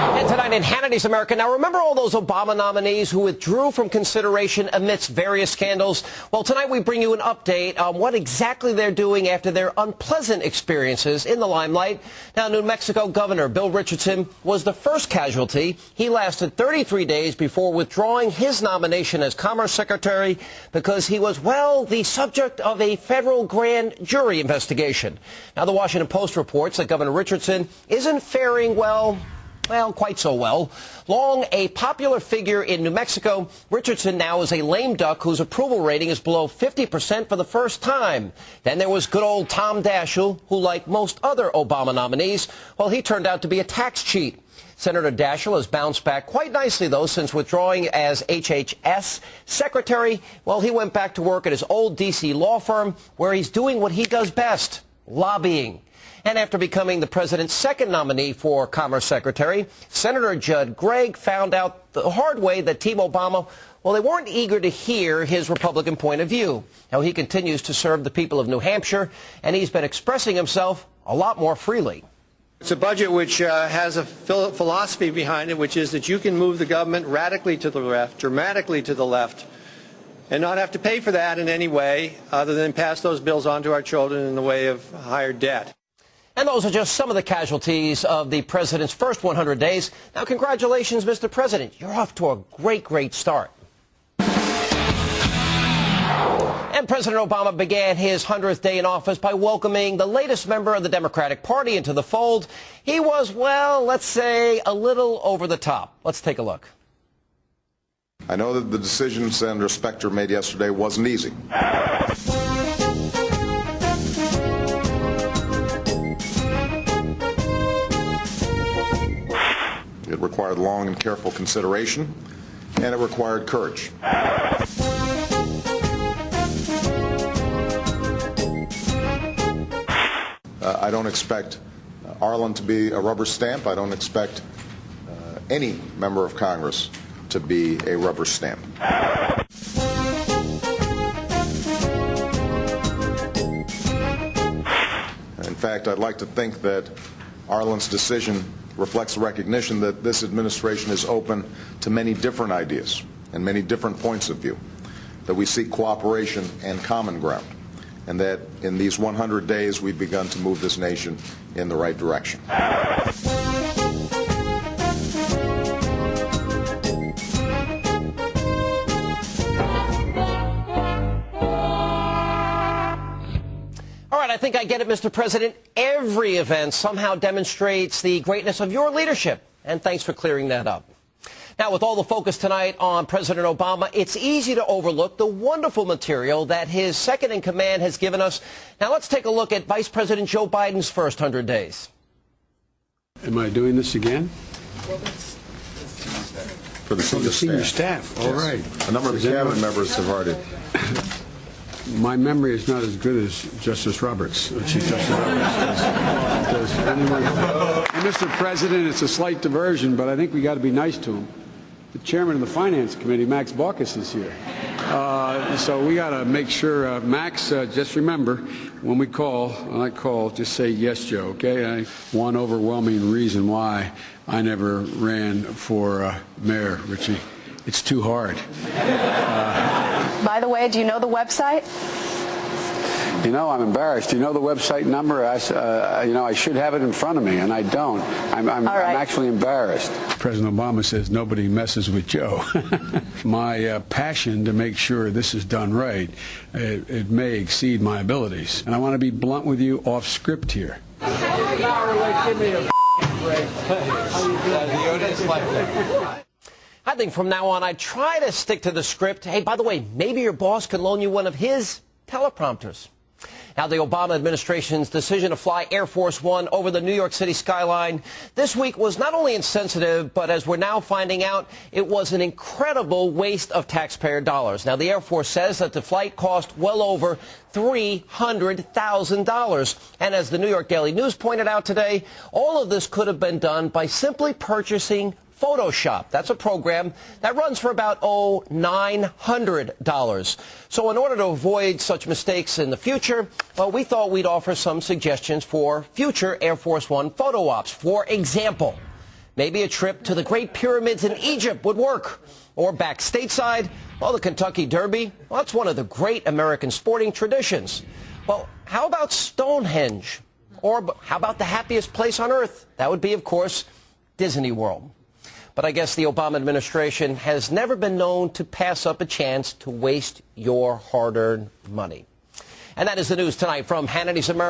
And tonight in Hannity's America. Now, remember all those Obama nominees who withdrew from consideration amidst various scandals? Well, tonight we bring you an update on what exactly they're doing after their unpleasant experiences in the limelight. Now, New Mexico Governor Bill Richardson was the first casualty. He lasted 33 days before withdrawing his nomination as Commerce Secretary because he was, well, the subject of a federal grand jury investigation. Now, the Washington Post reports that Governor Richardson isn't faring well, quite so well. Long a popular figure in New Mexico, Richardson now is a lame duck whose approval rating is below 50% for the first time. Then there was good old Tom Daschle, who, like most other Obama nominees, well, he turned out to be a tax cheat. Senator Daschle has bounced back quite nicely, though, since withdrawing as HHS Secretary. Well, he went back to work at his old D.C. law firm, where he's doing what he does best, lobbying. And after becoming the president's second nominee for Commerce Secretary, Senator Judd Gregg found out the hard way that Team Obama, well, they weren't eager to hear his Republican point of view. Now, he continues to serve the people of New Hampshire, and he's been expressing himself a lot more freely. It's a budget which has a philosophy behind it, which is that you can move the government radically to the left, dramatically to the left, and not have to pay for that in any way other than pass those bills on to our children in the way of higher debt. And those are just some of the casualties of the president's first 100 days. Now, congratulations, Mr. President. You're off to a great start. And President Obama began his 100th day in office by welcoming the latest member of the Democratic Party into the fold. He was, well, let's say, a little over the top. Let's take a look. I know that the decision Senator Specter made yesterday wasn't easy. It required long and careful consideration, and it required courage. I don't expect Arlen to be a rubber stamp. I don't expect any member of Congress to be a rubber stamp. In fact, I'd like to think that Arlen's decision reflects a recognition that this administration is open to many different ideas and many different points of view, that we seek cooperation and common ground, and that in these 100 days we've begun to move this nation in the right direction. I think I get it, Mr. President. Every event somehow demonstrates the greatness of your leadership, and thanks for clearing that up. Now, with all the focus tonight on President Obama, it's easy to overlook the wonderful material that his second-in-command has given us. Now, let's take a look at Vice President Joe Biden's first 100 days. Am I doing this again? For the senior staff. All right. A number of cabinet members have already. My memory is not as good as Justice Roberts, Chief Justice Roberts. And Mr. President, it's a slight diversion, but I think we got to be nice to him. The chairman of the Finance Committee, Max Baucus, is here. So we got to make sure, Max, just remember, when I call, just say yes, Joe, okay? One overwhelming reason why I never ran for mayor, Richie. It's too hard. By the way, do you know the website? You know, I'm embarrassed. Do you know the website number? You know, I should have it in front of me, and I don't. I'm actually embarrassed. President Obama says nobody messes with Joe. My passion to make sure this is done right, it may exceed my abilities. And I want to be blunt with you off script here. I think from now on, I try to stick to the script. Hey, by the way, maybe your boss can loan you one of his teleprompters. Now, the Obama administration's decision to fly Air Force One over the New York City skyline this week was not only insensitive, but as we're now finding out, it was an incredible waste of taxpayer dollars. Now, the Air Force says that the flight cost well over $300,000. And as the New York Daily News pointed out today, all of this could have been done by simply purchasing Photoshop. That's a program that runs for about, $900. So in order to avoid such mistakes in the future, well, we thought we'd offer some suggestions for future Air Force One photo ops. For example, Maybe a trip to the Great Pyramids in Egypt would work. Or back stateside, well, the Kentucky Derby, well, that's one of the great American sporting traditions. Well, how about Stonehenge? Or how about the happiest place on earth? That would be, of course, Disney World. But I guess the Obama administration has never been known to pass up a chance to waste your hard-earned money. And that is the news tonight from Hannity's America.